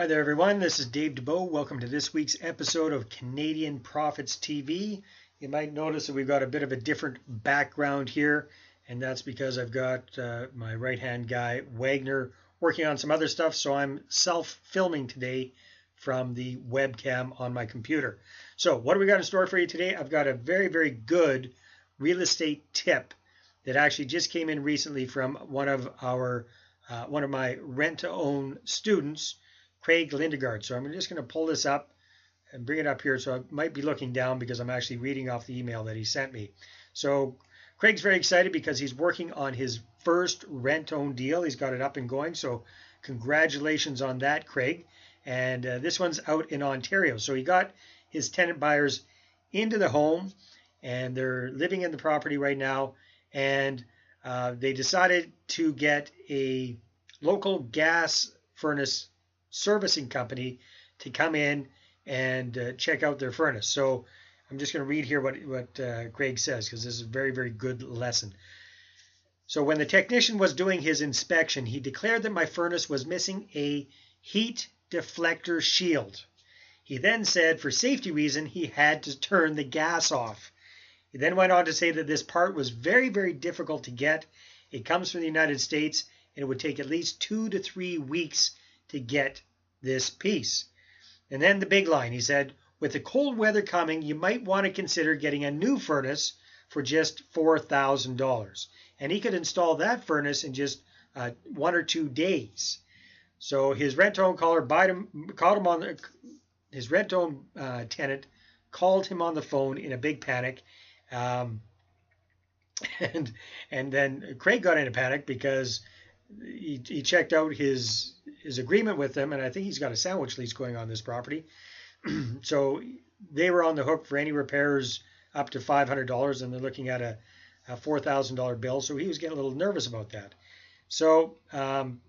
Hi there, everyone. This is Dave Dubeau. Welcome to this week's episode of Canadian Profits TV. You might notice that we've got a bit of a different background here, and that's because I've got my right-hand guy, Wagner, working on some other stuff, so I'm self-filming today from the webcam on my computer. So what do we got in store for you today? I've got a very, very good real estate tip that actually just came in recently from one of my rent-to-own students, Craig Lindgaard. So I'm just going to pull this up and bring it up here. So I might be looking down because I'm actually reading off the email that he sent me. So Craig's very excited because he's working on his first rent-own deal. He's got it up and going. So congratulations on that, Craig. And this one's out in Ontario. So he got his tenant buyers into the home and they're living in the property right now. And they decided to get a local gas furnace servicing company to come in and check out their furnace. So I'm just going to read here what Craig says, because this is a very, very good lesson. So when the technician was doing his inspection, he declared that my furnace was missing a heat deflector shield. He then said for safety reason he had to turn the gas off. He then went on to say that this part was very, very difficult to get. It comes from the United States and it would take at least 2 to 3 weeks to get this piece. And then the big line, he said, with the cold weather coming, you might want to consider getting a new furnace for just $4,000. And he could install that furnace in just 1 or 2 days. So his rent-own his rent-own tenant called him on the phone in a big panic. And then Craig got in a panic because he checked out his agreement with them, and I think he's got a sandwich lease going on this property. So they were on the hook for any repairs up to $500, and they're looking at a $4,000 bill. So he was getting a little nervous about that. So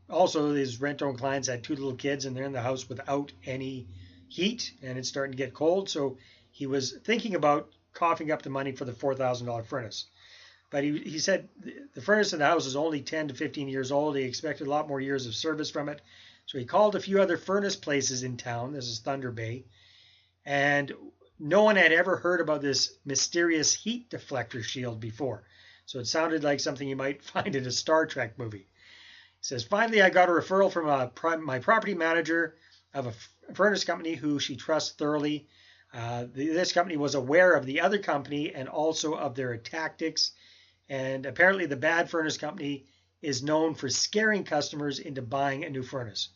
also his rent-own clients had 2 little kids, and they're in the house without any heat, and it's starting to get cold. So he was thinking about coughing up the money for the $4,000 furnace. But he said the furnace in the house is only 10 to 15 years old. He expected a lot more years of service from it. So he called a few other furnace places in town. This is Thunder Bay. And no one had ever heard about this mysterious heat deflector shield before. So it sounded like something you might find in a Star Trek movie. He says, finally, I got a referral from my property manager of a furnace company who she trusts thoroughly. This company was aware of the other company and also of their tactics. And apparently the bad furnace company is known for scaring customers into buying a new furnace.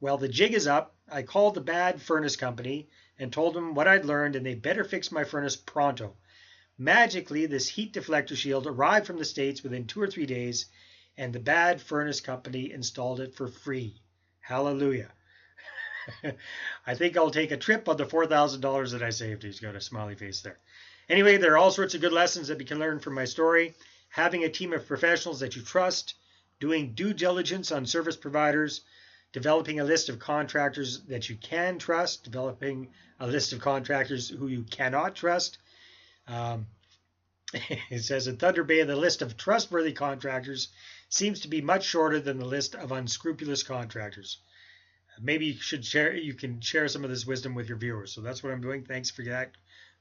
Well, the jig is up. I called the bad furnace company and told them what I'd learned, and they better fix my furnace pronto. Magically, this heat deflector shield arrived from the States within 2 or 3 days, and the bad furnace company installed it for free. Hallelujah. I think I'll take a trip on the $4,000 that I saved. He's got a smiley face there. Anyway, there are all sorts of good lessons that we can learn from my story. Having a team of professionals that you trust, doing due diligence on service providers, developing a list of contractors that you can trust, developing a list of contractors who you cannot trust. It says in Thunder Bay, the list of trustworthy contractors seems to be much shorter than the list of unscrupulous contractors. Maybe you can share some of this wisdom with your viewers. So that's what I'm doing. Thanks for that,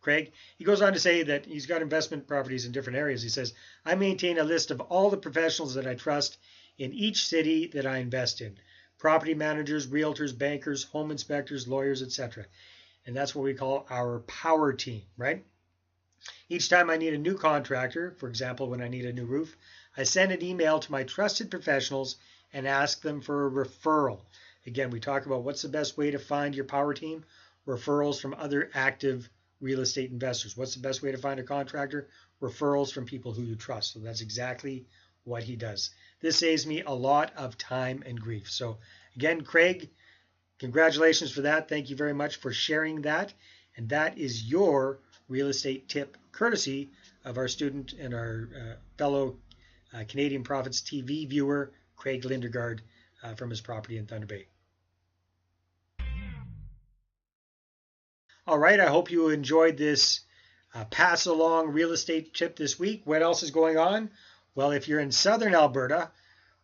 Craig. He goes on to say that he's got investment properties in different areas. He says, I maintain a list of all the professionals that I trust in each city that I invest in. Property managers, realtors, bankers, home inspectors, lawyers, etc. And that's what we call our power team, right? Each time I need a new contractor, for example, when I need a new roof, I send an email to my trusted professionals and ask them for a referral. Again, we talk about what's the best way to find your power team? Referrals from other active real estate investors. What's the best way to find a contractor? Referrals from people who you trust. So that's exactly what he does. This saves me a lot of time and grief. So again, Craig, congratulations for that. Thank you very much for sharing that. And that is your real estate tip, courtesy of our student and our fellow Canadian Profits TV viewer, Craig Lindgaard, from his property in Thunder Bay. All right, I hope you enjoyed this pass along real estate tip this week. What else is going on? Well, if you're in southern Alberta,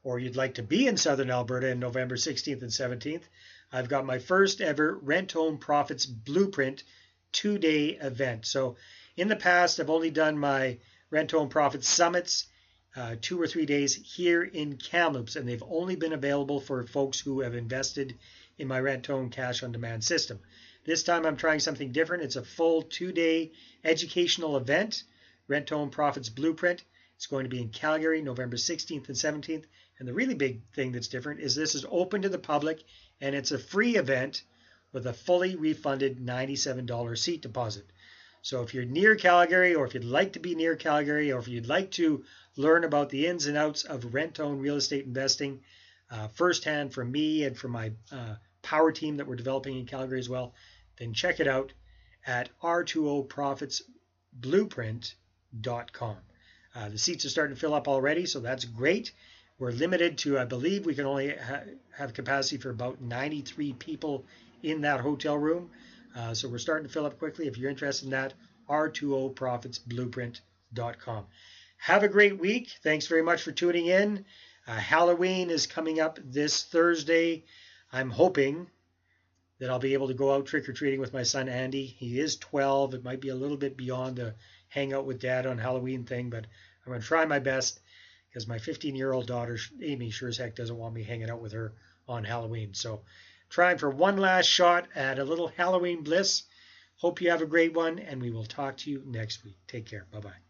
or you'd like to be in southern Alberta in November 16th and 17th, I've got my first ever Rent Home Profits Blueprint 2-day event. So in the past, I've only done my Rent Home Profits Summits 2 or 3 days here in Kamloops, and they've only been available for folks who have invested in my Rent Home Cash On Demand system. This time I'm trying something different. It's a full 2-day educational event, Rent Home Profits Blueprint. It's going to be in Calgary, November 16th and 17th. And the really big thing that's different is this is open to the public, and it's a free event with a fully refunded $97 seat deposit. So if you're near Calgary, or if you'd like to be near Calgary, or if you'd like to learn about the ins and outs of rent-owned real estate investing firsthand from me and from my power team that we're developing in Calgary as well, then check it out at R2OProfitsBlueprint.com. The seats are starting to fill up already, so that's great. We're limited to, I believe we can only have capacity for about 93 people in that hotel room. So we're starting to fill up quickly. If you're interested in that, R2OProfitsBlueprint.com. Have a great week. Thanks very much for tuning in. Halloween is coming up this Thursday. I'm hoping that I'll be able to go out trick-or-treating with my son Andy. He is 12. It might be a little bit beyond the hang out with dad on Halloween thing, but I'm going to try my best because my 15-year-old daughter, Amy, sure as heck doesn't want me hanging out with her on Halloween. So trying for one last shot at a little Halloween bliss. Hope you have a great one, and we will talk to you next week. Take care. Bye-bye.